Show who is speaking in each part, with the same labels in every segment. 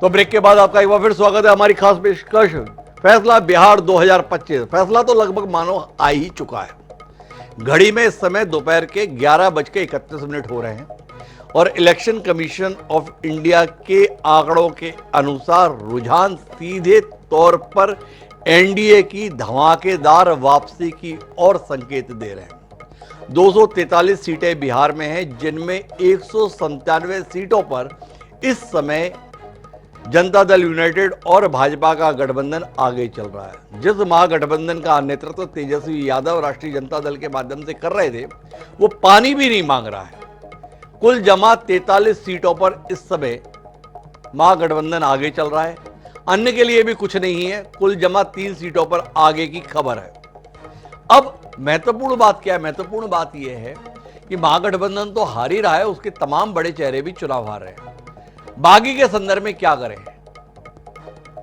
Speaker 1: तो ब्रेक के बाद आपका एक बार फिर स्वागत है हमारी खास पेशकश फैसला बिहार 2025। फैसला तो लगभग मानो आ ही चुका है। घड़ी में इस समय दोपहर के 11:31 हो रहे हैं और इलेक्शन कमीशन ऑफ इंडिया के आंकड़ों के अनुसार रुझान सीधे तौर पर एनडीए की धमाकेदार वापसी की ओर संकेत दे रहे हैं। 243 सीटें बिहार में हैं, जिनमें 197 सीटों पर इस समय जनता दल यूनाइटेड और भाजपा का गठबंधन आगे चल रहा है। जिस महागठबंधन का नेतृत्व तेजस्वी यादव राष्ट्रीय जनता दल के माध्यम से कर रहे थे, वो पानी भी नहीं मांग रहा है। कुल जमा 43 सीटों पर इस समय महागठबंधन आगे चल रहा है। अन्य के लिए भी कुछ नहीं है। कुल जमा 3 सीटों पर आगे की खबर है। अब महत्वपूर्ण बात क्या है? महत्वपूर्ण बात यह है कि महागठबंधन तो हार ही रहा है, उसके तमाम बड़े चेहरे भी चुनाव हार रहे हैं। बागी के संदर्भ में क्या करें?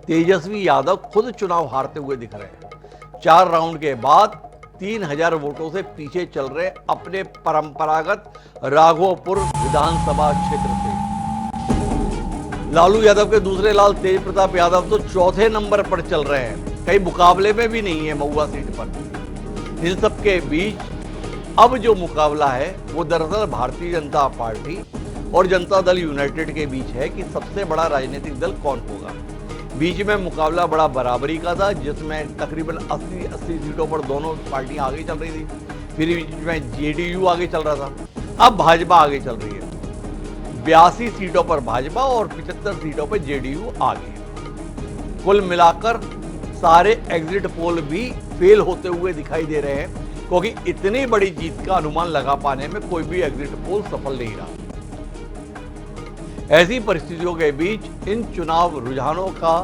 Speaker 1: तेजस्वी यादव खुद चुनाव हारते हुए दिख रहे हैं। 4 राउंड के बाद 3000 वोटों से पीछे चल रहे अपने परंपरागत राघोपुर विधानसभा क्षेत्र से। लालू यादव के दूसरे लाल तेज प्रताप यादव तो चौथे नंबर पर चल रहे हैं, कई मुकाबले में भी नहीं है महुआ सीट पर। इन सबके बीच अब जो मुकाबला है वो दरअसल भारतीय जनता पार्टी और जनता दल यूनाइटेड के बीच है कि सबसे बड़ा राजनीतिक दल कौन होगा। बीच में मुकाबला बड़ा बराबरी का था, जिसमें तकरीबन 80 सीटों पर दोनों पार्टियां आगे चल रही थी। फिर बीच में जेडीयू आगे चल रहा था। अब भाजपा आगे चल रही है। 82 सीटों पर भाजपा और 75 सीटों पर जेडीयू आगे। कुल मिलाकर सारे एग्जिट पोल भी फेल होते हुए दिखाई दे रहे हैं, क्योंकि इतनी बड़ी जीत का अनुमान लगा पाने में कोई भी एग्जिट पोल सफल नहीं रहा। ऐसी परिस्थितियों के बीच इन चुनाव रुझानों का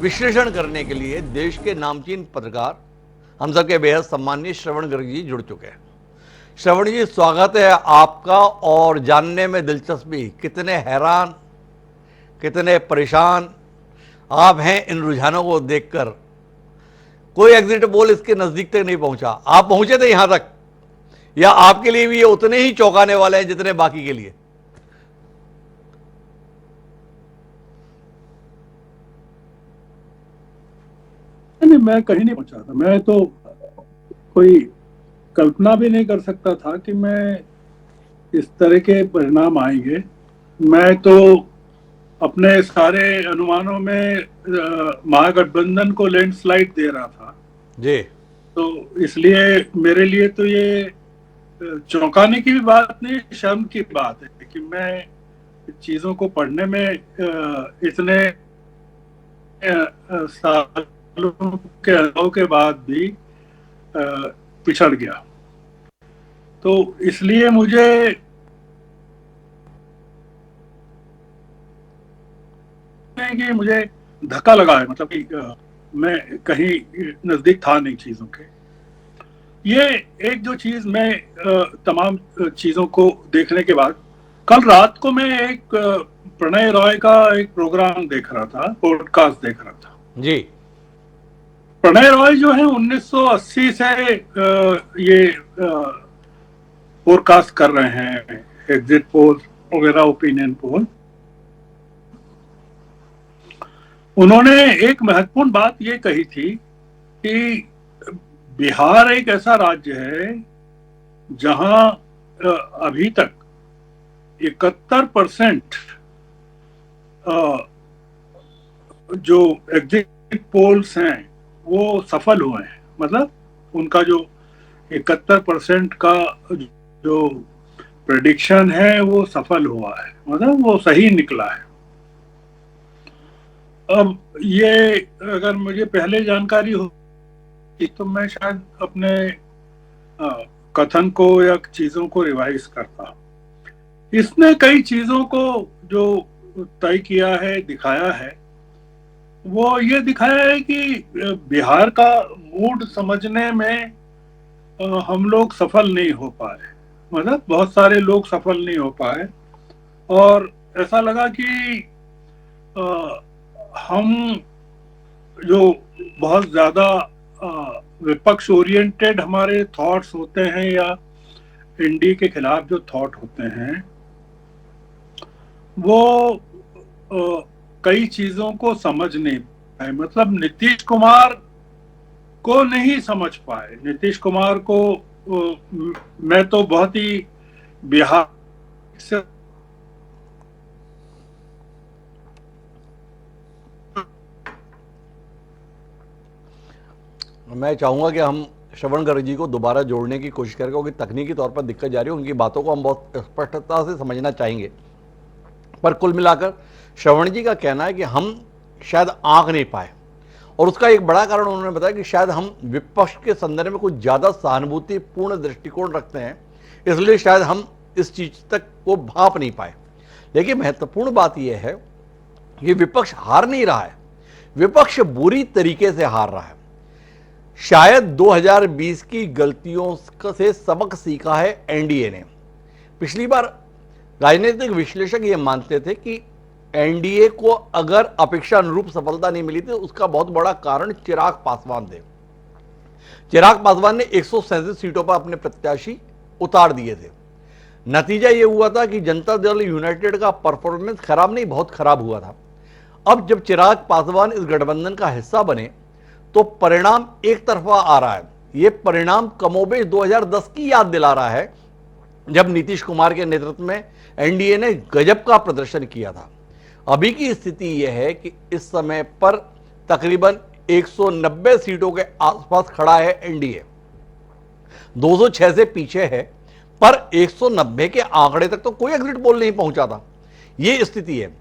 Speaker 1: विश्लेषण करने के लिए देश के नामचीन पत्रकार, हम सबके बेहद सम्मानीय श्रवण गर्ग जी जुड़ चुके हैं। श्रवण जी, स्वागत है आपका। और जानने में दिलचस्पी, कितने हैरान, कितने परेशान आप हैं इन रुझानों को देखकर। कोई एग्जिट पोल इसके नजदीक तक नहीं पहुंचा। आप पहुंचे थे यहां तक, या आपके लिए भी ये उतने ही चौंकाने वाले हैं जितने बाकी के लिए?
Speaker 2: नहीं, मैं कहीं नहीं पहुंचा था। मैं तो कोई कल्पना भी नहीं कर सकता था कि मैं इस तरह के परिणाम आएंगे। मैं तो अपने सारे अनुमानों में महागठबंधन को लैंडस्लाइड दे रहा था
Speaker 1: जी।
Speaker 2: तो इसलिए मेरे लिए तो ये चौंकाने की भी बात नहीं, शर्म की बात है कि मैं चीजों को पढ़ने में इतने सालों के अनुभव के बाद भी पिछड़ गया। तो इसलिए मुझे धक्का लगा है, मतलब कि मैं कहीं नजदीक था नहीं चीजों के। ये एक जो चीज मैं तमाम चीजों को देखने के बाद, कल रात को मैं एक प्रणय रॉय का एक प्रोग्राम देख रहा था, पॉडकास्ट देख रहा था
Speaker 1: जी।
Speaker 2: प्रणय रॉय जो है 1980 से ये फोरकास्ट कर रहे हैं, एग्जिट पोल वगैरह, ओपिनियन पोल। उन्होंने एक महत्वपूर्ण बात ये कही थी कि बिहार एक ऐसा राज्य है जहां अभी तक 71% जो एग्जिट पोल्स हैं वो सफल हुए हैं। मतलब उनका जो 71% का जो प्रेडिक्शन है वो सफल हुआ है, मतलब वो सही निकला है। अब ये अगर मुझे पहले जानकारी हो तो मैं शायद अपने कथन को या चीजों को रिवाइज करता। इसने कई चीजों को जो तय किया है, दिखाया है, वो ये दिखाया है कि बिहार का मूड समझने में हम लोग सफल नहीं हो पाए। मतलब बहुत सारे लोग सफल नहीं हो पाए और ऐसा लगा कि हम जो बहुत ज्यादा विपक्ष ओरिएंटेड हमारे थॉट्स होते हैं या एनडीए के खिलाफ जो थॉट होते हैं वो कई चीजों को समझ नहीं पाए, मतलब नीतीश कुमार को नहीं समझ पाए। नीतीश कुमार को मैं तो बहुत ही बिहार से
Speaker 1: मैं चाहूंगा कि हम श्रवण गर्ग जी को दोबारा जोड़ने की कोशिश करें, क्योंकि तकनीकी तौर पर दिक्कत जा रही है। उनकी बातों को हम बहुत स्पष्टता से समझना चाहेंगे, पर कुल मिलाकर श्रवण जी का कहना है कि हम शायद आंक नहीं पाए, और उसका एक बड़ा कारण उन्होंने बताया कि शायद हम विपक्ष के संदर्भ में कुछ ज़्यादा सहानुभूतिपूर्ण दृष्टिकोण रखते हैं, इसलिए शायद हम इस चीज तक को भाप नहीं पाए। लेकिन महत्वपूर्ण बात यह है कि विपक्ष हार नहीं रहा है, विपक्ष बुरी तरीके से हार रहा है। शायद 2020 की गलतियों से सबक सीखा है एनडीए ने। पिछली बार राजनीतिक विश्लेषक ये मानते थे कि एनडीए को अगर अपेक्षा अनुरूप सफलता नहीं मिली थी, उसका बहुत बड़ा कारण चिराग पासवान थे। चिराग पासवान ने 137 सीटों पर अपने प्रत्याशी उतार दिए थे। नतीजा यह हुआ था कि जनता दल यूनाइटेड का परफॉर्मेंस खराब नहीं, बहुत खराब हुआ था। अब जब चिराग पासवान इस गठबंधन का हिस्सा बने तो परिणाम एक तरफा आ रहा है। यह परिणाम कमोबेश 2010 की याद दिला रहा है, जब नीतीश कुमार के नेतृत्व में एनडीए ने गजब का प्रदर्शन किया था। अभी की स्थिति यह है कि इस समय पर तकरीबन 190 सीटों के आसपास खड़ा है एनडीए, 206 से पीछे है, पर 190 के आंकड़े तक तो कोई एग्जिट पोल नहीं पहुंचा था। यह स्थिति है।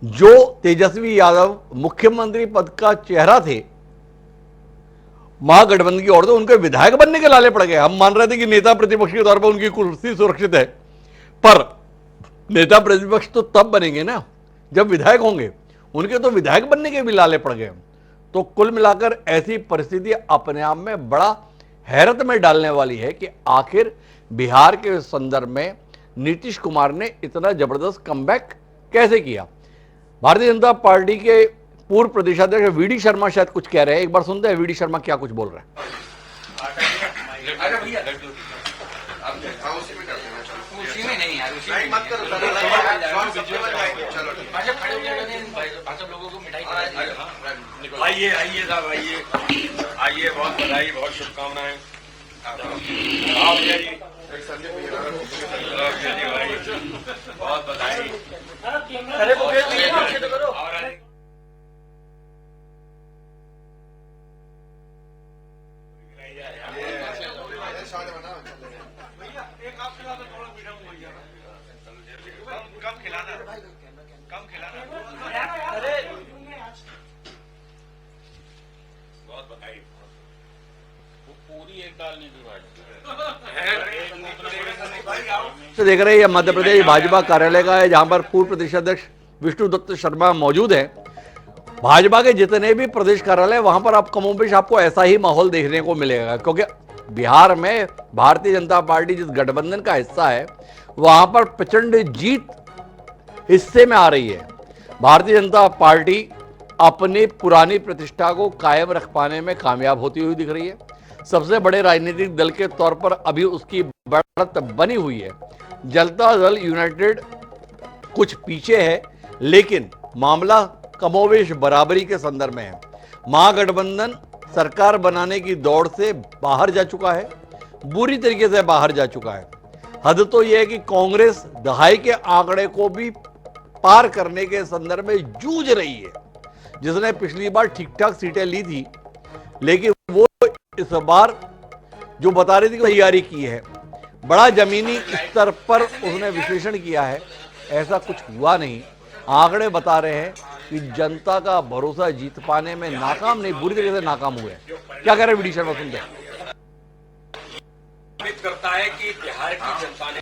Speaker 1: जो तेजस्वी यादव मुख्यमंत्री पद का चेहरा थे महागठबंधन की ओर से, उनके विधायक बनने के लाले पड़ गए। हम मान रहे थे कि नेता प्रतिपक्ष के तौर पर उनकी कुर्सी सुरक्षित है, पर नेता प्रतिपक्ष तो तब बनेंगे ना जब विधायक होंगे, उनके तो विधायक बनने के भी लाले पड़ गए। तो कुल मिलाकर ऐसी परिस्थिति अपने आप में बड़ा हैरत में डालने वाली है कि आखिर बिहार के संदर्भ में नीतीश कुमार ने इतना जबरदस्त कमबैक कैसे किया। भारतीय जनता पार्टी के पूर्व प्रदेशाध्यक्ष वीडी शर्मा शायद कुछ कह रहे हैं, एक बार सुनते हैं वीडी शर्मा क्या कुछ बोल रहे हैं।
Speaker 3: आइए आइए साहब, आइए आइए, बहुत बधाई, बहुत शुभकामनाएं। आप जी बहुत बधाई। कम खिलाना, कम खिलाना। बहुत बधाई। पूरी एक दाल नहीं
Speaker 1: तो देख रहे हैं मध्य प्रदेश भाजपा कार्यालय का है, जहां पर पूर्व प्रदेशाध्यक्ष विष्णु दत्त शर्मा मौजूद हैं। भाजपा के जितने भी प्रदेश कार्यालय, वहां पर आप कमोबेश आपको ऐसा ही माहौल देखने को मिलेगा, क्योंकि बिहार में भारतीय जनता पार्टी जिस गठबंधन का हिस्सा है, वहां पर प्रचंड जीत हिस्से में आ रही है। भारतीय जनता पार्टी अपनी पुरानी प्रतिष्ठा को कायम रख पाने में कामयाब होती हुई दिख रही है। सबसे बड़े राजनीतिक दल के तौर पर अभी उसकी बढ़त बनी हुई है। जनता दल यूनाइटेड कुछ पीछे है, लेकिन मामला कमोवेश बराबरी के संदर्भ में है। महागठबंधन सरकार बनाने की दौड़ से बाहर जा चुका है, बुरी तरीके से बाहर जा चुका है। हद तो यह है कि कांग्रेस दहाई के आंकड़े को भी पार करने के संदर्भ में जूझ रही है, जिसने पिछली बार ठीक ठाक सीटें ली थी, लेकिन वो इस बार जो बता रही थी कि तैयारी की है, बड़ा जमीनी स्तर पर उसने विश्लेषण किया है, ऐसा कुछ हुआ नहीं। आंकड़े बता रहे हैं कि जनता का भरोसा जीत पाने में नाकाम नहीं, बुरी तरीके से नाकाम हुए। क्या कह रहे हैं वीडी शर्मा, सुनते हैं।
Speaker 3: करता है कि बिहार की जनता ने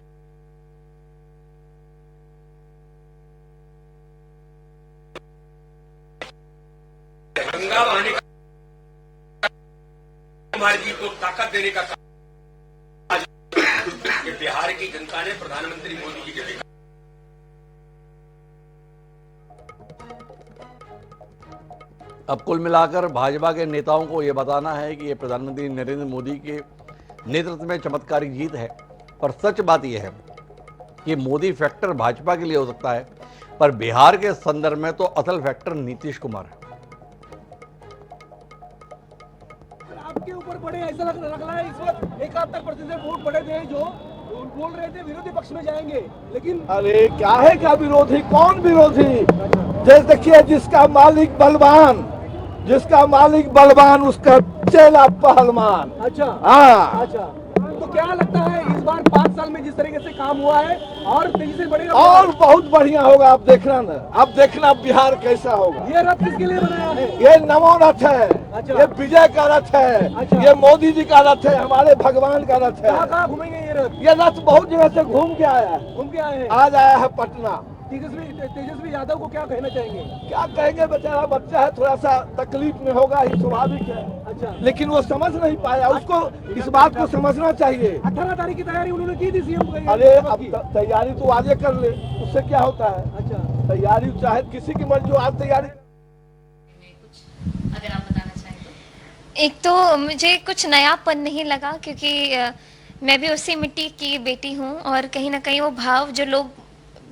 Speaker 3: गंगा बहाने कुमार जी को ताकत देने का काम कि बिहार की जनता ने प्रधानमंत्री मोदी जी के विकास।
Speaker 1: अब कुल मिलाकर भाजपा के नेताओं को यह बताना है कि यह प्रधानमंत्री नरेंद्र मोदी के नेतृत्व में चमत्कारिक जीत है, पर सच बात यह है कि मोदी फैक्टर भाजपा के लिए हो सकता है, पर बिहार के संदर्भ में तो असल फैक्टर नीतीश कुमार है।
Speaker 4: आपके ऊपर बड़े ऐसा लग रहा है इस वक्त 71% वोट बड़े थे जो बोल रहे थे विरोधी पक्ष में जाएंगे, लेकिन
Speaker 5: अरे क्या है क्या विरोधी, कौन विरोधी? जैसे देखिए, जिसका मालिक बलवान उसका चेला पहलवान।
Speaker 4: अच्छा
Speaker 5: हाँ,
Speaker 4: अच्छा, तो क्या लगता है इस बार 5 साल में जिस तरीके से काम हुआ है और तेजी से बढ़ेगा?
Speaker 5: और बहुत बढ़िया होगा। आप देखना ना, अब देखना बिहार कैसा होगा।
Speaker 4: ये रथ किसके लिए बनाया है?
Speaker 5: ये नमो रथ है,
Speaker 4: अच्छा।
Speaker 5: ये विजय का रथ है,
Speaker 4: अच्छा।
Speaker 5: ये मोदी जी का रथ है, हमारे भगवान का रथ है।
Speaker 4: कहाँ घूमेंगे ये रथ?
Speaker 5: ये रथ बहुत जगह से घूम के आया है,
Speaker 4: घूम के आए हैं।
Speaker 5: आज आया है पटना।
Speaker 4: तेजस्वी यादव को क्या कहना चाहेंगे?
Speaker 5: क्या कहेंगे, बेचारा बच्चा है, थोड़ा सा तकलीफ में होगा, ही स्वाभाविक है।
Speaker 4: अच्छा,
Speaker 5: लेकिन वो समझ नहीं पाया, उसको इस बात को समझना चाहिए।
Speaker 4: 18 तारीख की तैयारी उन्होंने की थी सीएम को।
Speaker 5: अरे अब तैयारी तो आगे कर ले, उससे क्या होता है?
Speaker 4: अच्छा,
Speaker 5: तैयारी चाहे किसी की मर्जी हो, आज तैयारी।
Speaker 6: अगर आप बताना चाहें तो। एक तो मुझे कुछ नयापन नहीं लगा, क्योंकि मैं भी उसी मिट्टी की बेटी हूँ और कहीं ना कहीं वो भाव जो लोग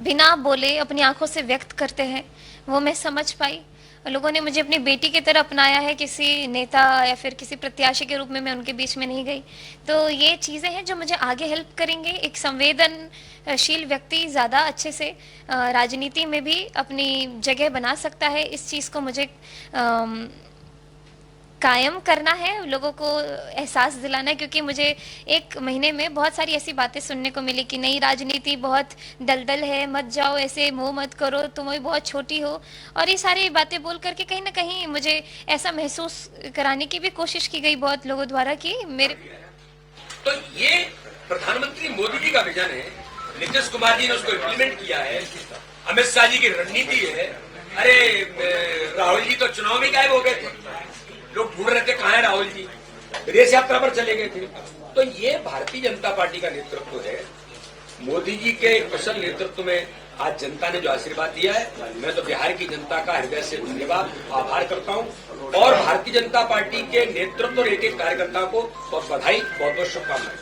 Speaker 6: बिना बोले अपनी आंखों से व्यक्त करते हैं वो मैं समझ पाई। लोगों ने मुझे अपनी बेटी की तरह अपनाया है, किसी नेता या फिर किसी प्रत्याशी के रूप में मैं उनके बीच में नहीं गई। तो ये चीज़ें हैं जो मुझे आगे हेल्प करेंगे। एक संवेदनशील व्यक्ति ज़्यादा अच्छे से राजनीति में भी अपनी जगह बना सकता है। इस चीज़ को मुझे कायम करना है, लोगों को एहसास दिलाना है, क्योंकि मुझे 1 महीने में बहुत सारी ऐसी बातें सुनने को मिली कि नई राजनीति बहुत दलदल है, मत जाओ, ऐसे मुंह मत करो, तुम भी बहुत छोटी हो, और ये सारी बातें बोल करके कहीं ना कहीं मुझे ऐसा महसूस कराने की भी कोशिश की गई बहुत लोगों द्वारा कि मेरे।
Speaker 3: तो ये प्रधानमंत्री मोदी जी का विजन है, नीतीश कुमार जी ने उसको इम्प्लीमेंट किया है, अमित शाह जी की रणनीति है। अरे राहुल जी तो चुनाव में गायब हो गए थे, लोग ढूंढ रहे थे कहाँ है राहुल जी, रेस यात्रा पर चले गए थे। तो ये भारतीय जनता पार्टी का नेतृत्व है। मोदी जी के कुशल नेतृत्व में आज जनता ने जो आशीर्वाद दिया है, मैं तो बिहार की जनता का हृदय से धन्यवाद आभार करता हूं और भारतीय जनता पार्टी के नेतृत्व और एक कार्यकर्ता को बहुत बधाई, बहुत बहुत शुभकामनाएं।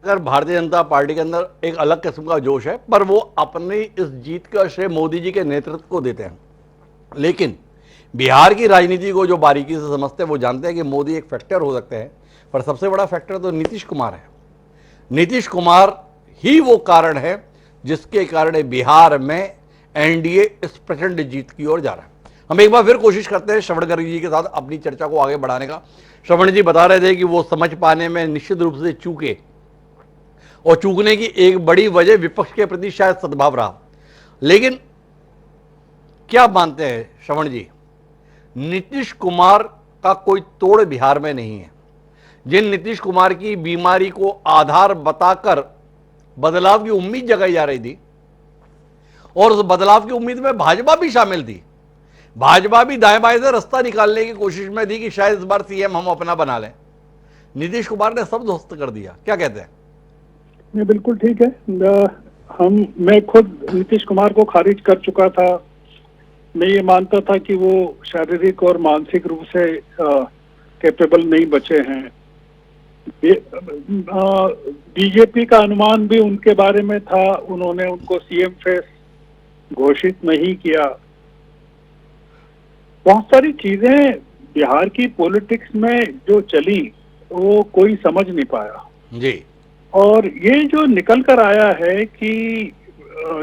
Speaker 1: अगर भारतीय जनता पार्टी के अंदर एक अलग किस्म का जोश है, पर वो अपनी इस जीत का श्रेय मोदी जी के नेतृत्व को देते हैं। लेकिन बिहार की राजनीति को जो बारीकी से समझते हैं वो जानते हैं कि मोदी एक फैक्टर हो सकते हैं, पर सबसे बड़ा फैक्टर तो नीतीश कुमार है। नीतीश कुमार ही वो कारण है जिसके कारण बिहार में एनडीए इस प्रचंड जीत की ओर जा रहा है। हम एक बार फिर कोशिश करते हैं श्रवण गर्ग जी के साथ अपनी चर्चा को आगे बढ़ाने का। श्रवण जी बता रहे थे कि वो समझ पाने में निश्चित रूप से चूके, और चूकने की एक बड़ी वजह विपक्ष के प्रति शायद सद्भाव रहा। लेकिन क्या मानते हैं श्रवण जी, नीतीश कुमार का कोई तोड़ बिहार में नहीं है। जिन नीतीश कुमार की बीमारी को आधार बताकर बदलाव की उम्मीद जगाई जा रही थी, और उस बदलाव की उम्मीद में भाजपा भी शामिल थी, भाजपा भी दाएं बाएं से रास्ता निकालने की कोशिश में थी कि शायद इस बार सीएम हम अपना बना लें। नीतीश कुमार ने सब ध्वस्त कर दिया। क्या कहते हैं?
Speaker 2: नहीं, बिल्कुल ठीक है। मैं खुद नीतीश कुमार को खारिज कर चुका था। मैं ये मानता था कि वो शारीरिक और मानसिक रूप से कैपेबल नहीं बचे हैं। बीजेपी का अनुमान भी उनके बारे में था, उन्होंने उनको सीएम फेस घोषित नहीं किया। बहुत सारी चीजें बिहार की पॉलिटिक्स में जो चली वो कोई समझ नहीं पाया
Speaker 1: जी।
Speaker 2: और ये जो निकल कर आया है कि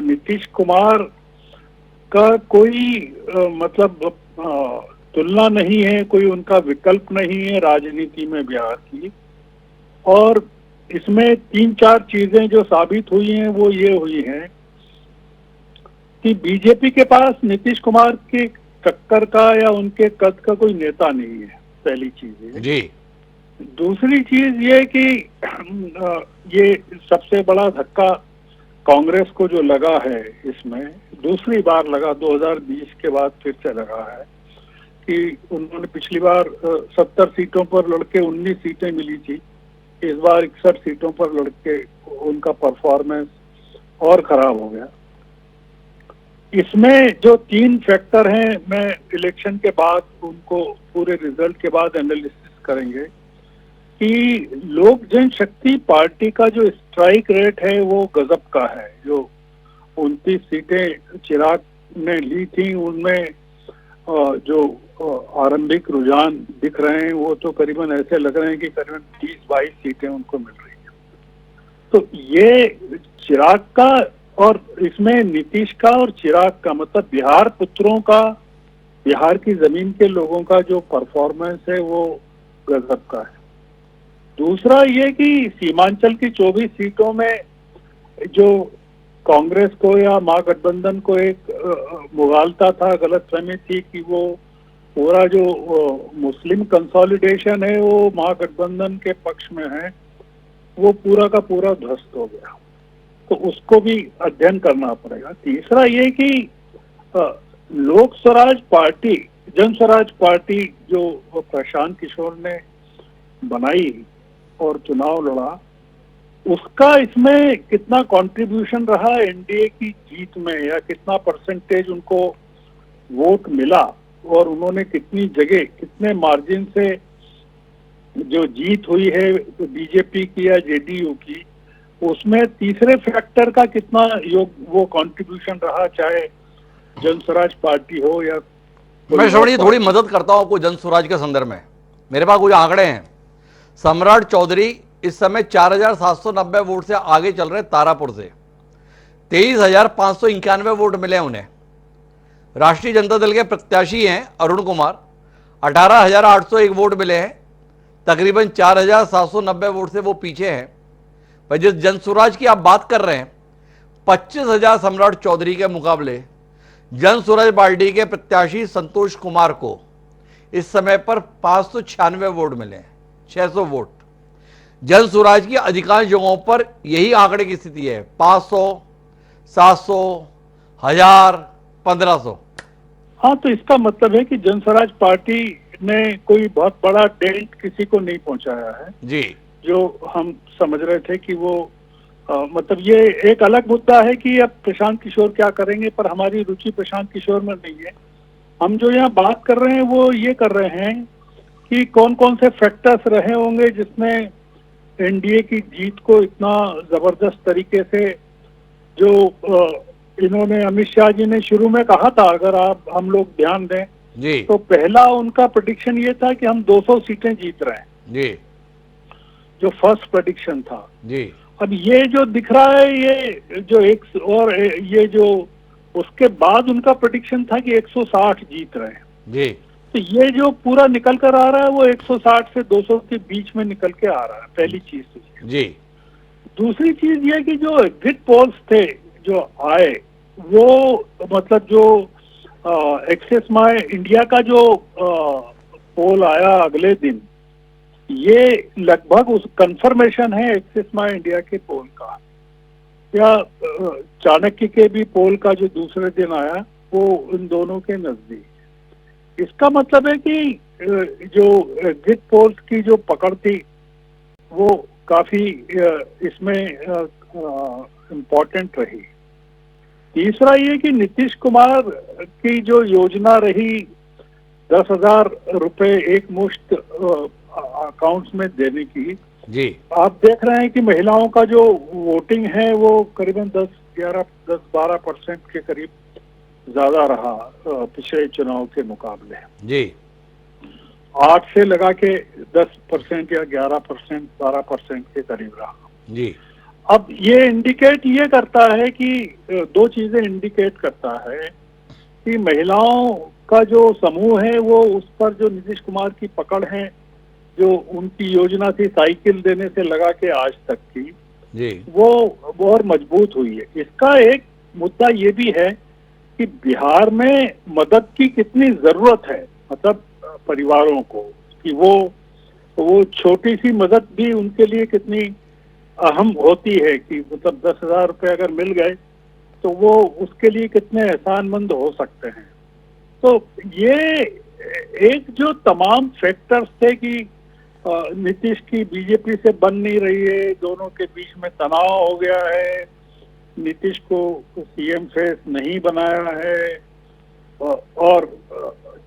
Speaker 2: नीतीश कुमार का कोई मतलब तुलना नहीं है, कोई उनका विकल्प नहीं है राजनीति में बिहार की। और इसमें 3-4 चीजें जो साबित हुई हैं वो ये हुई हैं कि बीजेपी के पास नीतीश कुमार के टक्कर का या उनके कद का कोई नेता नहीं है, पहली चीज है
Speaker 1: जी।
Speaker 2: दूसरी चीज ये कि ये सबसे बड़ा धक्का कांग्रेस को जो लगा है, इसमें दूसरी बार लगा, 2020 के बाद फिर से लगा है कि उन्होंने पिछली बार 70 सीटों पर लड़के 19 सीटें मिली थी, इस बार 61 सीटों पर लड़के उनका परफॉर्मेंस और खराब हो गया। इसमें जो 3 फैक्टर हैं, मैं इलेक्शन के बाद उनको पूरे रिजल्ट के बाद एनालिसिस करेंगे। कि लोक जनशक्ति पार्टी का जो स्ट्राइक रेट है वो गजब का है। जो 29 सीटें चिराग ने ली थी उनमें जो आरंभिक रुझान दिख रहे हैं वो तो करीबन ऐसे लग रहे हैं कि करीबन 20-22 सीटें उनको मिल रही हैं। तो ये चिराग का और इसमें नीतीश का और चिराग का मतलब बिहार पुत्रों का, बिहार की जमीन के लोगों का जो परफॉर्मेंस है वो गजब का है। दूसरा ये कि सीमांचल की 24 सीटों में जो कांग्रेस को या महागठबंधन को एक मुगालता था, गलतफहमी थी कि वो पूरा जो मुस्लिम कंसोलिडेशन है वो महागठबंधन के पक्ष में है, वो पूरा का पूरा ध्वस्त हो गया। तो उसको भी अध्ययन करना पड़ेगा। तीसरा ये कि लोक स्वराज पार्टी, जन स्वराज पार्टी जो प्रशांत किशोर ने बनाई और चुनाव लड़ा, उसका इसमें कितना कंट्रीब्यूशन रहा एनडीए की जीत में, या कितना परसेंटेज उनको वोट मिला और उन्होंने कितनी जगह, कितने मार्जिन से जो जीत हुई है बीजेपी की या जेडीयू की, उसमें तीसरे फैक्टर का कितना वो कंट्रीब्यूशन रहा, चाहे जन स्वराज पार्टी हो या।
Speaker 1: मैं श्रवण जी थोड़ी मदद करता हूं आपको जन स्वराज के संदर्भ में। मेरे पास कुछ आंकड़े हैं। सम्राट चौधरी इस समय 4790 वोट से आगे चल रहे तारापुर से। 23,591 वोट मिले उन्हें। राष्ट्रीय जनता दल के प्रत्याशी हैं अरुण कुमार, 18,801 वोट मिले हैं। तकरीबन 4,790 वोट से वो पीछे हैं। पर जिस जन स्वराज की आप बात कर रहे हैं, 25,000 सम्राट चौधरी के मुकाबले जन स्वराज पार्टी के प्रत्याशी संतोष कुमार को इस समय पर 596 वोट मिले हैं, 600 वोट। जन स्वराज की अधिकांश जगहों पर यही आंकड़े की स्थिति है, 500, 700, 1000, 1500।
Speaker 2: हाँ, तो इसका मतलब है कि जन स्वराज पार्टी ने कोई बहुत बड़ा डेंट किसी को नहीं पहुंचाया है
Speaker 1: जी। जो
Speaker 2: हम समझ रहे थे कि वो मतलब ये एक अलग मुद्दा है कि अब प्रशांत किशोर क्या करेंगे, पर हमारी रुचि प्रशांत किशोर में नहीं है। हम जो यहाँ बात कर रहे हैं वो ये कर रहे हैं कि कौन कौन से फैक्टर्स रहे होंगे जिसने एनडीए की जीत को इतना जबरदस्त तरीके से, जो इन्होंने अमित शाह जी ने शुरू में कहा था, अगर हम लोग ध्यान दें
Speaker 1: जी,
Speaker 2: तो पहला उनका प्रेडिक्शन ये था कि हम 200 सीटें जीत रहे हैं
Speaker 1: जी,
Speaker 2: जो फर्स्ट प्रेडिक्शन था
Speaker 1: जी।
Speaker 2: अब ये जो दिख रहा है, ये जो एक और ये जो उसके बाद उनका प्रेडिक्शन था कि 160 जीत रहे हैं
Speaker 1: जी।
Speaker 2: तो ये जो पूरा निकल कर आ रहा है वो 160 से 200 के बीच में निकल के आ रहा है। पहली चीज तो
Speaker 1: जी।
Speaker 2: दूसरी चीज ये कि जो एग्जिट पोल्स थे जो आए, वो मतलब जो एक्सेस माय इंडिया का जो पोल आया अगले दिन, ये लगभग उस कंफर्मेशन है एक्सेस माय इंडिया के पोल का, या चाणक्य के भी पोल का जो दूसरे दिन आया वो इन दोनों के नजदीक। इसका मतलब है कि जो एग्जिट पोल्स की जो पकड़ थी वो काफी इसमें इम्पोर्टेंट रही। तीसरा ये कि नीतीश कुमार की जो योजना रही 10,000 रुपए एक मुश्त अकाउंट्स में देने की
Speaker 1: जी,
Speaker 2: आप देख रहे हैं कि महिलाओं का जो वोटिंग है वो करीबन 10-12% के करीब ज्यादा रहा पिछले चुनाव के मुकाबले
Speaker 1: जी।
Speaker 2: 8 से लगा के 10% या 11%, 12% के करीब रहा
Speaker 1: जी।
Speaker 2: अब ये इंडिकेट ये करता है कि दो चीजें इंडिकेट करता है कि महिलाओं का जो समूह है वो उस पर जो नीतीश कुमार की पकड़ है, जो उनकी योजना थी साइकिल देने से लगा के आज तक की
Speaker 1: जी,
Speaker 2: वो और मजबूत हुई है। इसका एक मुद्दा ये भी है कि बिहार में मदद की कितनी जरूरत है, मतलब परिवारों को, कि वो छोटी सी मदद भी उनके लिए कितनी अहम होती है, कि मतलब 10,000 रुपए अगर मिल गए तो वो उसके लिए कितने एहसानमंद हो सकते हैं। तो ये एक जो तमाम फैक्टर्स थे कि नीतीश की बीजेपी से बन नहीं रही है, दोनों के बीच में तनाव हो गया है, नीतीश को सीएम फेस नहीं बनाया है, और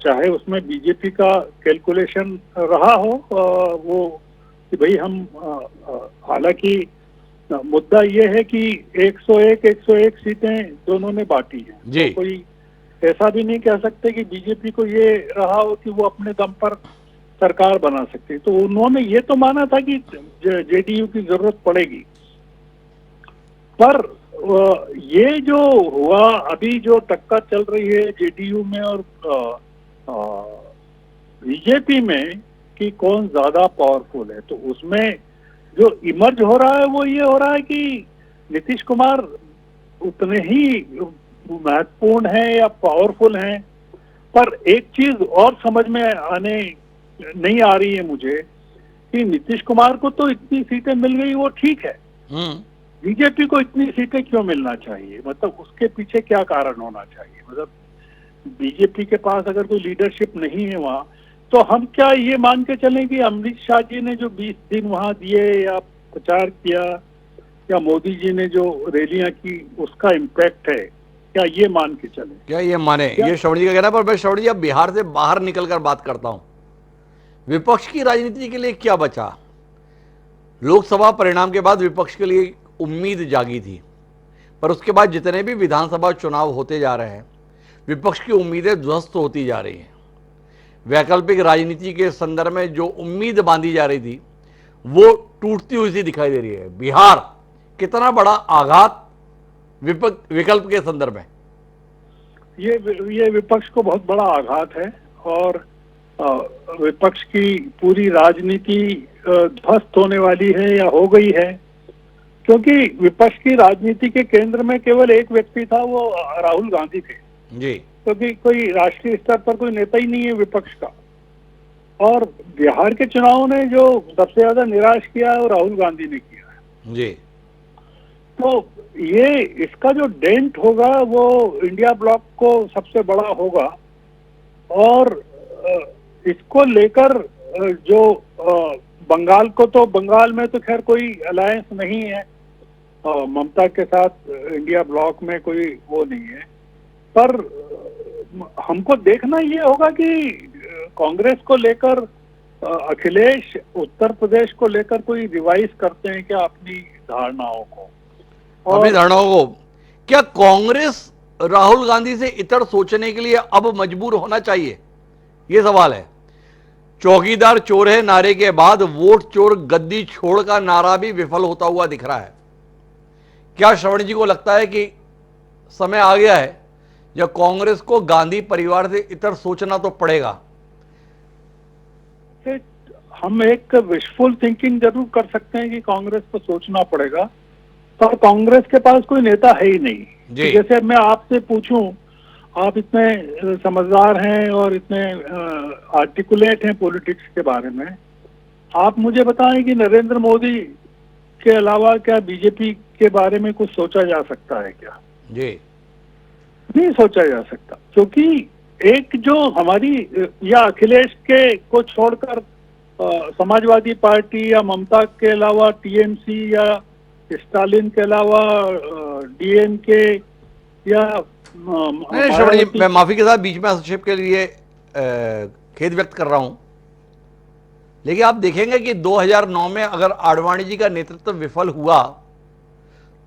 Speaker 2: चाहे उसमें बीजेपी का कैलकुलेशन रहा हो, वो कि भाई हम हालांकि मुद्दा ये है कि 101 सीटें दोनों ने बांटी हैं।
Speaker 1: जी।
Speaker 2: तो कोई ऐसा भी नहीं कह सकते कि बीजेपी को ये रहा हो कि वो अपने दम पर सरकार बना सकती है। तो उन्होंने ये तो माना था कि जेडीयू की जरूरत पड़ेगी, पर ये जो हुआ अभी जो टक्कर चल रही है जेडीयू में और बीजेपी में कि कौन ज्यादा पावरफुल है, तो उसमें जो इमर्ज हो रहा है वो ये हो रहा है कि नीतीश कुमार उतने ही महत्वपूर्ण हैं या पावरफुल हैं। पर एक चीज और समझ में आने नहीं आ रही है मुझे कि नीतीश कुमार को तो इतनी सीटें मिल गई, वो ठीक है, बीजेपी को इतनी सीटें क्यों मिलना चाहिए? मतलब उसके पीछे क्या कारण होना चाहिए? मतलब बीजेपी के पास अगर कोई लीडरशिप नहीं है वहाँ, तो हम क्या ये मान के चलें कि अमित शाह जी ने जो 20 दिन वहाँ दिए या प्रचार किया या मोदी जी ने जो रैलियां की उसका इम्पैक्ट है, क्या ये मान के चले?
Speaker 1: क्या ये माने? ये श्रवण जी का कहना है। पर मैं श्रवण जी अब बिहार से बाहर निकलकर बात करता हूं। विपक्ष की राजनीति के लिए क्या बचा? लोकसभा परिणाम के बाद विपक्ष के लिए उम्मीद जागी थी, पर उसके बाद जितने भी विधानसभा चुनाव होते जा रहे हैं, विपक्ष की उम्मीदें ध्वस्त होती जा रही हैं। वैकल्पिक राजनीति के संदर्भ में जो उम्मीद बांधी जा रही थी वो टूटती हुई सी दिखाई दे रही है। बिहार कितना बड़ा आघात विकल्प के संदर्भ में?
Speaker 2: ये विपक्ष को बहुत बड़ा आघात है और विपक्ष की पूरी राजनीति ध्वस्त होने वाली है या हो गई है, क्योंकि विपक्ष की राजनीति के केंद्र में केवल एक व्यक्ति था, वो राहुल गांधी थे
Speaker 1: जी,
Speaker 2: क्योंकि कोई राष्ट्रीय स्तर पर कोई नेता ही नहीं है विपक्ष का। और बिहार के चुनाव ने जो सबसे ज्यादा निराश किया है वो राहुल गांधी ने किया है
Speaker 1: जी।
Speaker 2: तो ये इसका जो डेंट होगा वो इंडिया ब्लॉक को सबसे बड़ा होगा। और इसको लेकर जो बंगाल को, तो बंगाल में तो खैर कोई अलायंस नहीं है, ममता के साथ इंडिया ब्लॉक में कोई वो नहीं है, पर हमको देखना ये होगा कि कांग्रेस को लेकर अखिलेश उत्तर प्रदेश को लेकर कोई रिवाइज करते हैं क्या अपनी धारणाओं को?
Speaker 1: अपनी धारणाओं को क्या कांग्रेस राहुल गांधी से इतर सोचने के लिए अब मजबूर होना चाहिए? ये सवाल है। चौकीदार चोर है नारे के बाद वोट चोर गद्दी छोड़ का नारा भी विफल होता हुआ दिख रहा है। क्या श्रवण जी को लगता है कि समय आ गया है जब कांग्रेस को गांधी परिवार से इतर सोचना तो पड़ेगा?
Speaker 2: हम एक विशफुल थिंकिंग जरूर कर सकते हैं कि कांग्रेस को सोचना पड़ेगा, पर कांग्रेस के पास कोई नेता है ही नहीं। जैसे मैं आपसे पूछूं, आप इतने समझदार हैं और इतने आर्टिकुलेट हैं पॉलिटिक्स के बारे में, आप मुझे बताएं कि नरेंद्र मोदी के अलावा क्या बीजेपी के बारे में कुछ सोचा जा सकता है क्या?
Speaker 1: जी
Speaker 2: नहीं सोचा जा सकता, क्योंकि एक जो हमारी या अखिलेश के को छोड़कर समाजवादी पार्टी या ममता के अलावा टीएमसी या स्टालिन के अलावा डीएमके या
Speaker 1: श्रवण जी, मैं माफी के साथ बीच में हस्तक्षेप के लिए खेद व्यक्त कर रहा हूं, लेकिन आप देखेंगे कि 2009 में अगर आडवाणी जी का नेतृत्व विफल हुआ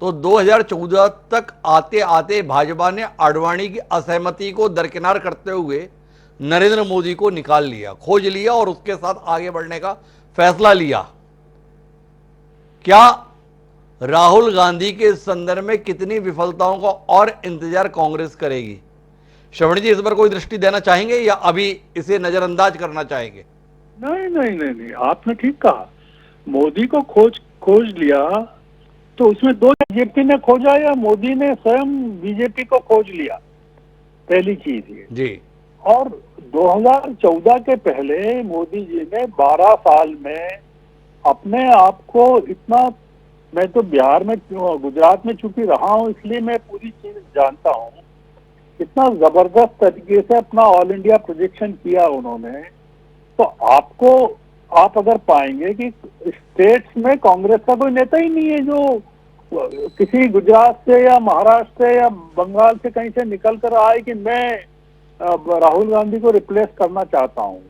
Speaker 1: तो 2014 तक आते आते भाजपा ने आडवाणी की असहमति को दरकिनार करते हुए नरेंद्र मोदी को निकाल लिया, खोज लिया और उसके साथ आगे बढ़ने का फैसला लिया। क्या राहुल गांधी के संदर्भ में कितनी विफलताओं का और इंतजार कांग्रेस करेगी? श्रवण जी इस पर कोई दृष्टि देना चाहेंगे या अभी इसे नजरअंदाज करना चाहेंगे?
Speaker 2: नहीं नहीं नहीं नहीं, आपने ठीक कहा। मोदी को खोज लिया तो उसमें दो, बीजेपी ने खोजा या मोदी ने स्वयं बीजेपी को खोज लिया, पहली चीज ये
Speaker 1: जी।
Speaker 2: और 2014 के पहले मोदी जी ने 12 साल में अपने आप को इतना, मैं तो बिहार में गुजरात में चूंकि रहा हूँ इसलिए मैं पूरी चीज जानता हूँ, इतना जबरदस्त तरीके से अपना ऑल इंडिया प्रोजेक्शन किया उन्होंने। तो आप अगर पाएंगे कि स्टेट्स में कांग्रेस का कोई नेता ही नहीं है जो किसी गुजरात से या महाराष्ट्र से या बंगाल से कहीं से निकल कर आए कि मैं राहुल गांधी को रिप्लेस करना चाहता हूँ।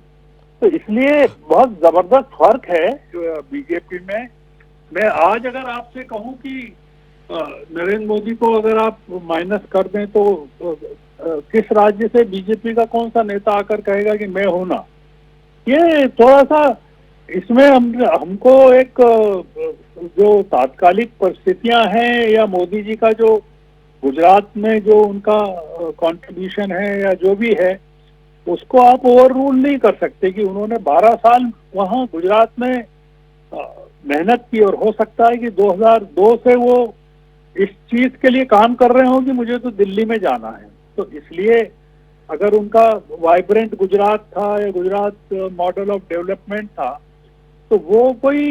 Speaker 2: तो इसलिए बहुत जबरदस्त फर्क है बीजेपी में। मैं आज अगर आपसे कहूं कि नरेंद्र मोदी को अगर आप माइनस कर दें तो किस राज्य से बीजेपी का कौन सा नेता आकर कहेगा कि मैं हूं ना, ये थोड़ा सा इसमें हमको एक जो तात्कालिक परिस्थितियां हैं या मोदी जी का जो गुजरात में जो उनका कंट्रीब्यूशन है या जो भी है, उसको आप ओवर रूल नहीं कर सकते कि उन्होंने 12 साल वहां गुजरात में मेहनत की और हो सकता है कि 2002 से वो इस चीज के लिए काम कर रहे हो कि मुझे तो दिल्ली में जाना है। तो इसलिए अगर उनका वाइब्रेंट गुजरात था या गुजरात मॉडल ऑफ डेवलपमेंट था तो वो कोई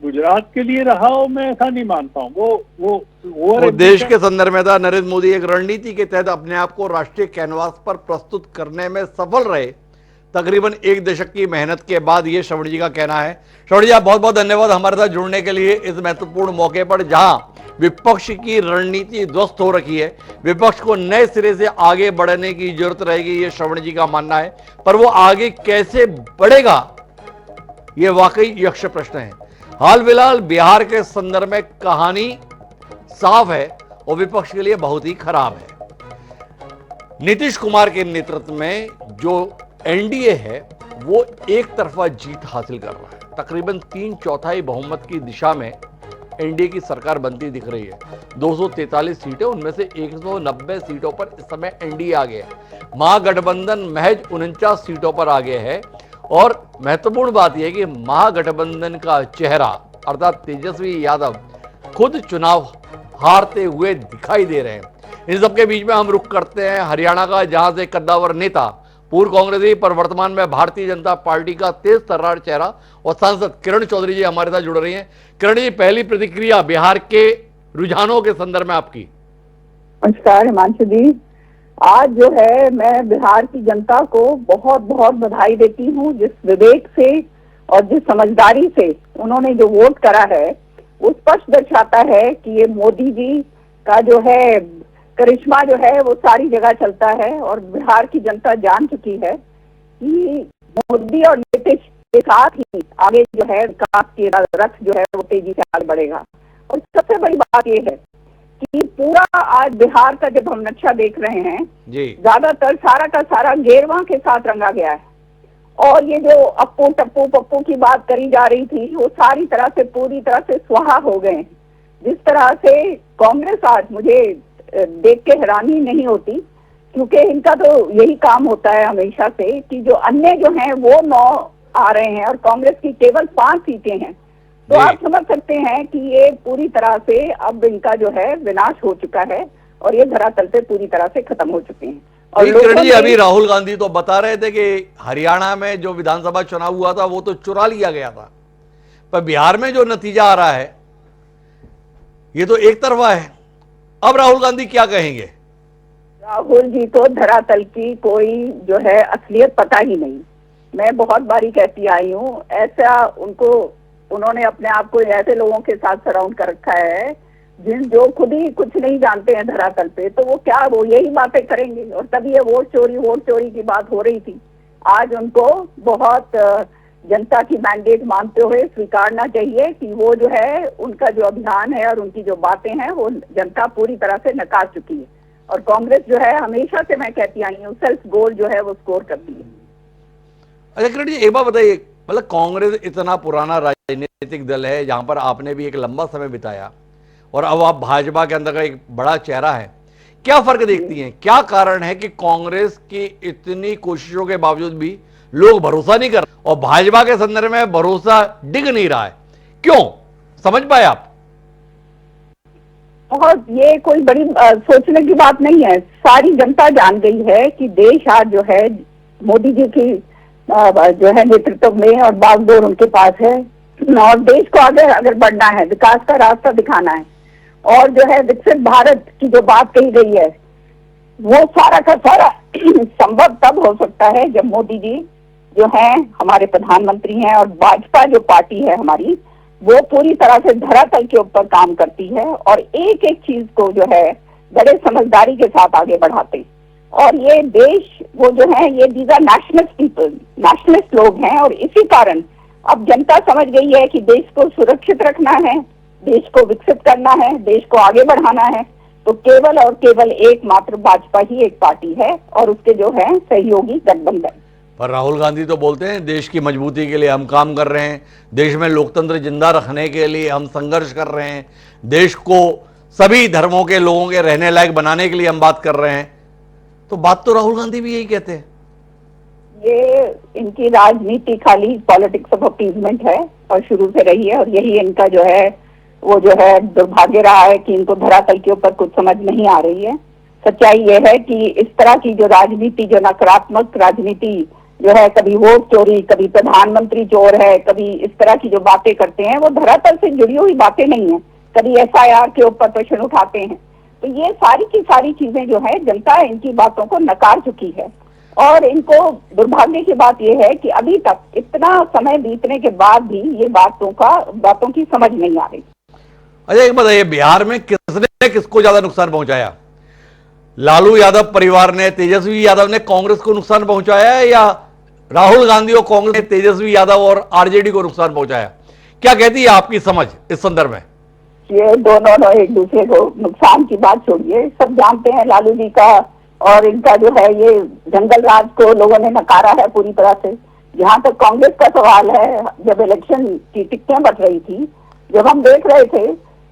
Speaker 2: गुजरात के लिए रहा हो, मैं ऐसा नहीं मानता हूँ। वो
Speaker 1: देश के संदर्भ में था। नरेंद्र मोदी एक रणनीति के तहत अपने आप को राष्ट्रीय कैनवास पर प्रस्तुत करने में सफल रहे। तकरीबन 1 दशक की मेहनत के बाद ये श्रवण जी का कहना है। श्रवण जी, आप बहुत बहुत धन्यवाद हमारे साथ जुड़ने के लिए इस महत्वपूर्ण मौके पर, जहां विपक्ष की रणनीति ध्वस्त हो रखी है, विपक्ष को नए सिरे से आगे बढ़ने की जरूरत रहेगी, ये श्रवण जी का मानना है। पर वो आगे कैसे बढ़ेगा, ये वाकई यक्ष प्रश्न है। हाल फिलहाल बिहार के संदर्भ में कहानी साफ है और विपक्ष के लिए बहुत ही खराब है। नीतीश कुमार के नेतृत्व में जो एनडीए है वो एक तरफा जीत हासिल कर रहा है। तकरीबन 3/4 बहुमत की दिशा में एनडीए की सरकार बनती दिख रही है। 243 सीटें, उनमें से 190 सीटों पर इस समय एनडीए आ गया है। महागठबंधन महज 49 सीटों पर आगे है। और महत्वपूर्ण बात यह है कि महागठबंधन का चेहरा अर्थात तेजस्वी यादव खुद चुनाव हारते हुए दिखाई दे रहे हैं। इन सबके बीच में हम रुख करते हैं हरियाणा का, जहां से कद्दावर नेता, पूर्व कांग्रेसी पर वर्तमान में भारतीय जनता पार्टी का तेज तर्रार चेहरा और सांसद किरण चौधरी जी हमारे साथ जुड़ रही हैं। किरण जी, पहली प्रतिक्रिया बिहार के रुझानों के संदर्भ में आपकी।
Speaker 7: नमस्कार हिमांशु जी। आज जो है मैं बिहार की जनता को बहुत बहुत बधाई देती हूँ, जिस विवेक से और जिस समझदारी से उन्होंने जो वोट करा है वो स्पष्ट दर्शाता है कि ये मोदी जी का जो है करिश्मा जो है वो सारी जगह चलता है। और बिहार की जनता जान चुकी है कि मोदी और नीतीश के साथ ही आगे जो है विकास की रथ जो है वो तेजी से आगे बढ़ेगा। और सबसे बड़ी बात ये है कि पूरा आज बिहार का जब हम नक्शा देख रहे हैं, ज्यादातर सारा का सारा गेरवा के साथ रंगा गया है। और ये जो अप्पू टप्पू पप्पू की बात करी जा रही थी वो सारी तरह से पूरी तरह से स्वाहा हो गए। जिस तरह से कांग्रेस आज, मुझे देख के हैरानी नहीं होती, क्योंकि इनका तो यही काम होता है हमेशा से कि जो अन्य जो हैं वो 9 आ रहे हैं और कांग्रेस की केवल 5 सीटें हैं। तो आप समझ सकते हैं कि ये पूरी तरह से अब इनका जो है विनाश हो चुका है और ये धरातल पे पूरी तरह से खत्म हो चुके हैं। और
Speaker 1: किरण जी, अभी राहुल गांधी तो बता रहे थे कि हरियाणा में जो विधानसभा चुनाव हुआ था वो तो चुरा लिया गया था, पर बिहार में जो नतीजा आ रहा है ये तो एक तरफा है। अब राहुल गांधी क्या कहेंगे?
Speaker 7: राहुल जी को धरातल की कोई जो है असलियत पता ही नहीं। मैं बहुत बारी कहती आई हूँ, ऐसा उन्होंने अपने आप को ऐसे लोगों के साथ सराउंड कर रखा है जो खुद ही कुछ नहीं जानते हैं धरातल पे, तो वो यही बातें करेंगे। और तभी ये वोट चोरी की बात हो रही थी। आज उनको बहुत जनता की मैंडेट मानते हुए स्वीकारना चाहिए कि वो जो है उनका जो अभियान है और उनकी जो बातें हैं वो जनता पूरी तरह से नकार चुकी है। और कांग्रेस जो है हमेशा से मैं कहती आई हूँ सेल्फ गोल जो है वो स्कोर करती है।
Speaker 1: अच्छा किरण जी, एक बात बताइए, मतलब कांग्रेस इतना पुराना राजनीतिक दल है जहां पर आपने भी एक लंबा समय बिताया और अब आप भाजपा के अंदर का एक बड़ा चेहरा है, क्या फर्क देखती हैं? क्या कारण है कि कांग्रेस की इतनी कोशिशों के बावजूद भी लोग भरोसा नहीं कर और भाजपा के संदर्भ में भरोसा डिग नहीं रहा है? क्यों, समझ पाए आप?
Speaker 7: बहुत ये कोई बड़ी सोचने की बात नहीं है। सारी जनता जान गई है कि देश आज जो है मोदी जी की जो है नेतृत्व में और बागडोर उनके पास है और देश को आगे अगर बढ़ना है, विकास का रास्ता दिखाना है और जो है विकसित भारत की जो बात कही गई है वो सारा का सारा संभव तब हो सकता है जब मोदी जी जो है हमारे प्रधानमंत्री हैं और भाजपा जो पार्टी है हमारी वो पूरी तरह से धरातल के ऊपर काम करती है और एक एक चीज को जो है बड़े समझदारी के साथ आगे बढ़ाते। और ये देश वो जो है ये these are nationalist people, nationalist लोग हैं, और इसी कारण अब जनता समझ गई है कि देश को सुरक्षित रखना है, देश को विकसित करना है, देश को आगे बढ़ाना है, तो केवल और केवल एकमात्र भाजपा ही एक पार्टी है और उसके जो है सहयोगी गठबंधन।
Speaker 1: पर राहुल गांधी तो बोलते हैं देश की मजबूती के लिए हम काम कर रहे हैं, देश में लोकतंत्र जिंदा रखने के लिए हम संघर्ष कर रहे हैं, देश को सभी धर्मों के लोगों के रहने लायक बनाने के लिए हम बात कर रहे हैं। तो बात तो राहुल गांधी भी यही कहते हैं।
Speaker 7: ये इनकी राजनीति खाली पॉलिटिक्स ऑफ अपीजमेंट है और शुरू से रही है, और यही इनका जो है वो जो है दुर्भाग्य रहा है कि इनको धरातल के ऊपर कुछ समझ नहीं आ रही है। सच्चाई ये है कि इस तरह की जो राजनीति, जो नकारात्मक राजनीति जो है, कभी वोट चोरी, कभी प्रधानमंत्री चोर है, कभी इस तरह की जो बातें करते हैं वो धरातल से जुड़ी हुई बातें नहीं है, कभी एफआईआर के ऊपर प्रश्न उठाते हैं। तो ये सारी की सारी चीजें जो है जनता इनकी बातों को नकार चुकी है, और इनको दुर्भाग्य की बात यह है कि अभी तक इतना समय बीतने के बाद भी ये बातों की समझ नहीं आ रही।
Speaker 1: अच्छा एक बताइए, बिहार में किसने किसको ज्यादा नुकसान पहुंचाया? लालू यादव परिवार ने, तेजस्वी यादव ने कांग्रेस को नुकसान पहुंचाया है, या राहुल गांधी और कांग्रेस ने तेजस्वी यादव और आरजेडी को नुकसान पहुंचाया? क्या कहती है आपकी समझ इस संदर्भ में?
Speaker 7: ये दोनों एक दूसरे को नुकसान की बात छोड़िए, सब जानते हैं लालू जी का और इनका जो है ये जंगल राज को लोगों ने नकारा है पूरी तरह से। जहां तक कांग्रेस का सवाल है, जब इलेक्शन की टिकटें बट रही थी, जब हम देख रहे थे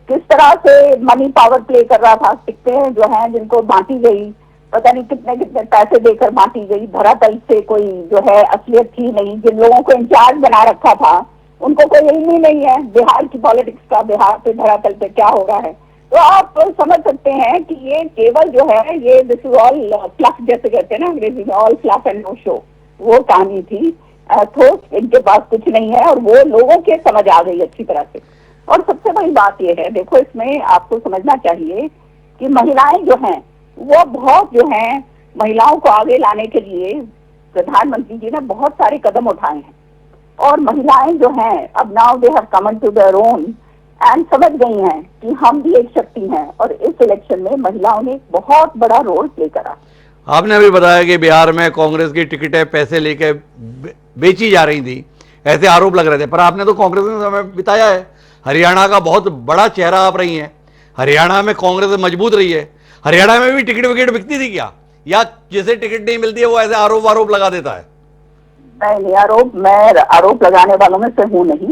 Speaker 7: किस तरह से मनी पावर प्ले कर रहा था, टिकटें जो हैं जिनको बांटी गई, पता नहीं कितने कितने पैसे देकर बांटी गई, धरातल से कोई जो है असलियत थी नहीं, जिन लोगों को इंचार्ज बना रखा था उनको कोई इल्म ही नहीं है बिहार की पॉलिटिक्स का, बिहार पे धरातल पे क्या हो रहा है। तो आप समझ सकते हैं कि ये केवल जो है ये दिस इज ऑल फ्लफ, जैसे कहते हैं ना अंग्रेजी में, all fluff and no show, वो कहानी थी। ठोस इनके पास कुछ नहीं है और वो लोगों के समझ आ गई अच्छी तरह से। और सबसे बड़ी बात यह है, देखो इसमें आपको समझना चाहिए कि महिलाएं जो हैं वो बहुत जो हैं, महिलाओं को आगे लाने के लिए प्रधानमंत्री जी ने बहुत सारे कदम उठाए हैं, और महिलाएं जो हैं अब now they have come to their own and समझ गई हैं कि हम भी एक शक्ति हैं, और इस इलेक्शन में महिलाओं ने एक बहुत बड़ा रोल प्ले करा।
Speaker 1: आपने अभी बताया कि बिहार में कांग्रेस की टिकटें पैसे लेके बेची जा रही थी, ऐसे आरोप लग रहे थे, पर आपने तो कांग्रेस में समय बिताया है, हरियाणा का बहुत बड़ा चेहरा आप रही हैं, हरियाणा में कांग्रेस मजबूत रही है, हरियाणा में भी टिकट विकेट बिकती थी क्या, या जिसे टिकट नहीं मिलती है वो ऐसे आरोप लगा देता है?
Speaker 7: नहीं, मैं आरोप लगाने वालों में से हूँ नहीं,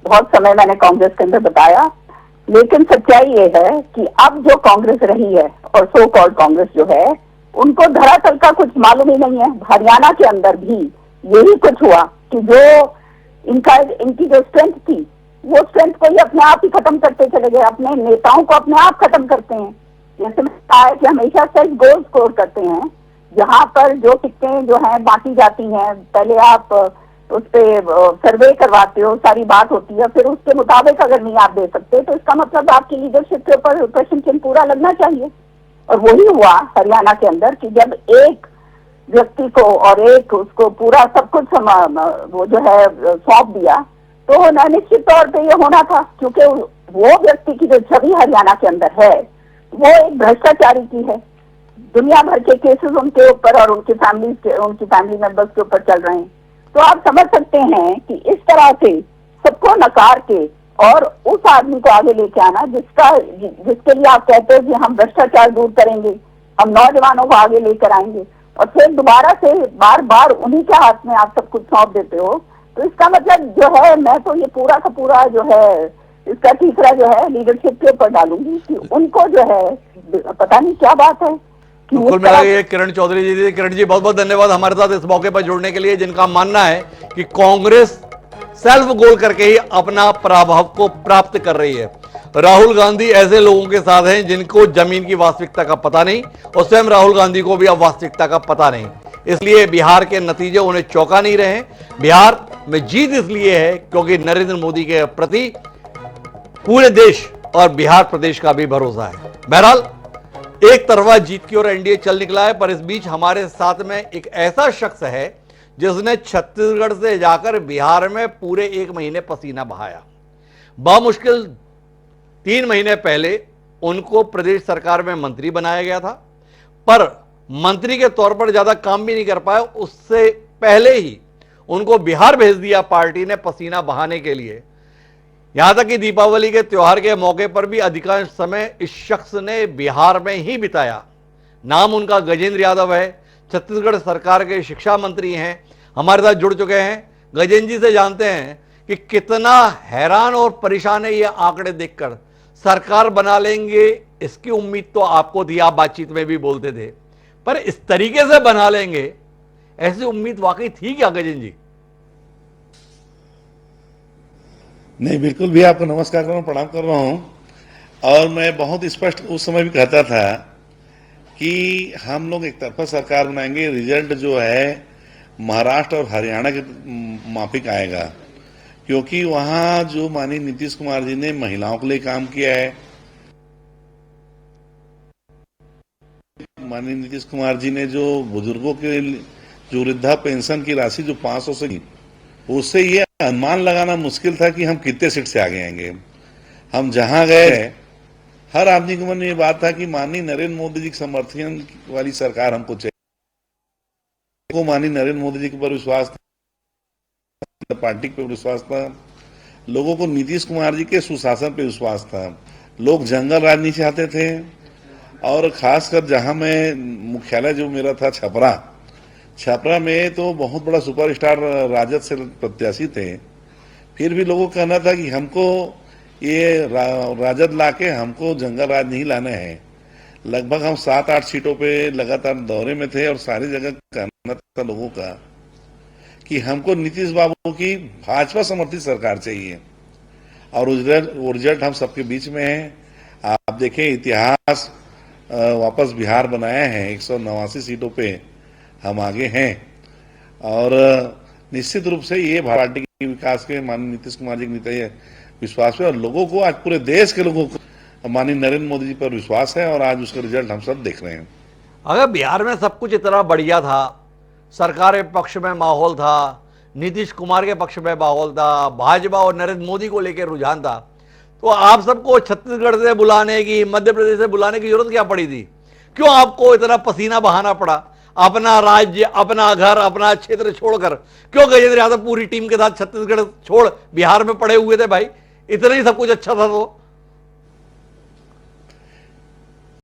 Speaker 7: बहुत समय मैंने कांग्रेस के अंदर बताया, लेकिन सच्चाई ये है कि अब जो कांग्रेस रही है और सो कॉल्ड कांग्रेस जो है, उनको धरातल का कुछ मालूम ही नहीं है। हरियाणा के अंदर भी यही कुछ हुआ कि जो इनकी जो स्ट्रेंथ थी वो स्ट्रेंथ को ही अपने आप ही खत्म करते चले गए, अपने नेताओं को अपने आप खत्म करते हैं। जैसे मैंने कहा है कि हमेशा सेल्फ गोल स्कोर करते हैं, जहां पर जो टिकटें जो हैं बांटी जाती हैं, पहले आप उस पे सर्वे करवाते हो, सारी बात होती है, फिर उसके मुताबिक अगर नहीं आप दे सकते तो इसका मतलब आपकी लीडरशिप के ऊपर प्रश्न चिन्ह पूरा लगना चाहिए। और वही हुआ हरियाणा के अंदर कि जब एक व्यक्ति को और एक उसको पूरा सब कुछ वो जो है सौंप दिया, तो निश्चित तौर पे ये होना था, क्योंकि वो व्यक्ति की जो छवि हरियाणा के अंदर है वो एक भ्रष्टाचारी की है। दुनिया भर के केसेस उनके ऊपर और उनकी फैमिली मेंबर्स के ऊपर चल रहे हैं। तो आप समझ सकते हैं कि इस तरह से सबको नकार के और उस आदमी को आगे लेके आना जिसके लिए आप कहते हैं कि हम भ्रष्टाचार दूर करेंगे, हम नौजवानों को आगे लेकर आएंगे, और फिर दोबारा से बार बार उन्हीं के हाथ में आप सब कुछ सौंप देते हो, तो इसका मतलब जो है, मैं तो ये पूरा का पूरा जो है इसका तीसरा जो है लीडरशिप के ऊपर डालूंगी कि उनको जो है पता नहीं क्या बात है।
Speaker 1: कुल मिला ये किरण चौधरी जी थी। किरण जी बहुत बहुत धन्यवाद हमारे साथ इस मौके पर जुड़ने के लिए, जिनका मानना है कि कांग्रेस सेल्फ गोल करके ही अपना पराभव को प्राप्त कर रही है। राहुल गांधी ऐसे लोगों के साथ हैं जिनको जमीन की वास्तविकता का पता नहीं, और स्वयं राहुल गांधी को भी अब वास्तविकता का पता नहीं, इसलिए बिहार के नतीजे उन्हें चौंका नहीं रहे। बिहार में जीत इसलिए है क्योंकि नरेंद्र मोदी के प्रति पूरे देश और बिहार प्रदेश का भी भरोसा है। बहरहाल एक तरफा जीत की ओर एनडीए चल निकला है, पर इस बीच हमारे साथ में एक ऐसा शख्स है जिसने छत्तीसगढ़ से जाकर बिहार में पूरे 1 महीने पसीना बहाया। बामुश्किल 3 महीने पहले उनको प्रदेश सरकार में मंत्री बनाया गया था, पर मंत्री के तौर पर ज्यादा काम भी नहीं कर पाए, उससे पहले ही उनको बिहार भेज दिया पार्टी ने पसीना बहाने के लिए। यहां तक कि दीपावली के त्योहार के मौके पर भी अधिकांश समय इस शख्स ने बिहार में ही बिताया। नाम उनका गजेंद्र यादव है, छत्तीसगढ़ सरकार के शिक्षा मंत्री हैं, हमारे साथ जुड़ चुके हैं। गजेंद्र जी से जानते हैं कि कितना हैरान और परेशान है ये आंकड़े देखकर। सरकार बना लेंगे इसकी उम्मीद तो आपको थी, आप बातचीत में भी बोलते थे, पर इस तरीके से बना लेंगे ऐसी उम्मीद वाकई थी क्या गजेंद्र जी?
Speaker 8: नहीं, बिल्कुल भी आपको नमस्कार कर रहा हूँ, प्रणाम कर रहा हूँ। और मैं बहुत स्पष्ट उस समय भी कहता था कि हम लोग एक तरफा सरकार बनाएंगे, रिजल्ट जो है महाराष्ट्र और हरियाणा के माफिक आएगा, क्योंकि वहां जो माननीय नीतीश कुमार जी ने महिलाओं के लिए काम किया है, माननीय नीतीश कुमार जी ने जो बुजुर्गों के जो वृद्धा पेंशन की राशि जो 500 से, उससे ये अनुमान लगाना मुश्किल था कि हम कितने सीट से आगे आएंगे। हम जहां गए हर आदमी के मन में ये बात था कि माननीय नरेंद्र मोदी जी के समर्थन वाली सरकार हमको चाहिए। को माननीय नरेंद्र मोदी जी के ऊपर विश्वास था, पार्टी पे विश्वास था, लोगों को नीतीश कुमार जी के सुशासन पे विश्वास था। लोग जंगल राज नहीं चाहते थे, और खासकर जहां मैं मुख्यालय जो मेरा था छपरा में तो बहुत बड़ा सुपरस्टार राजद से प्रत्याशी थे। फिर भी लोगों का कहना था कि हमको ये राजद लाके हमको जंगल राज नहीं लाना है। लगभग हम 7-8 सीटों पे लगातार दौरे में थे और सारी जगह कहना था लोगों का कि हमको नीतीश बाबू की भाजपा समर्थित सरकार चाहिए, और रिजल्ट हम सबके बीच में है। आप देखें, इतिहास वापस बिहार बनाया है, 189 सीटों पे हम आगे हैं, और निश्चित रूप से ये पार्टी के विकास के माननीय नीतीश कुमार जी के विश्वास पे, और लोगों को, आज पूरे देश के लोगों को माननीय नरेंद्र मोदी जी पर विश्वास है, और आज उसका रिजल्ट हम सब देख रहे हैं।
Speaker 1: अगर बिहार में सब कुछ इतना बढ़िया था, सरकार के पक्ष में माहौल था, नीतीश कुमार के पक्ष में माहौल था, भाजपा और नरेंद्र मोदी को लेकर रुझान था, तो आप सबको छत्तीसगढ़ से बुलाने की, मध्य प्रदेश से बुलाने की जरूरत क्या पड़ी थी? क्यों आपको इतना पसीना बहाना पड़ा? अपना राज्य, अपना घर, अपना क्षेत्र छोड़कर क्यों गजेंद्र यादव पूरी टीम के साथ छत्तीसगढ़ छोड़ बिहार में पड़े हुए थे? भाई इतना ही सब कुछ अच्छा था तो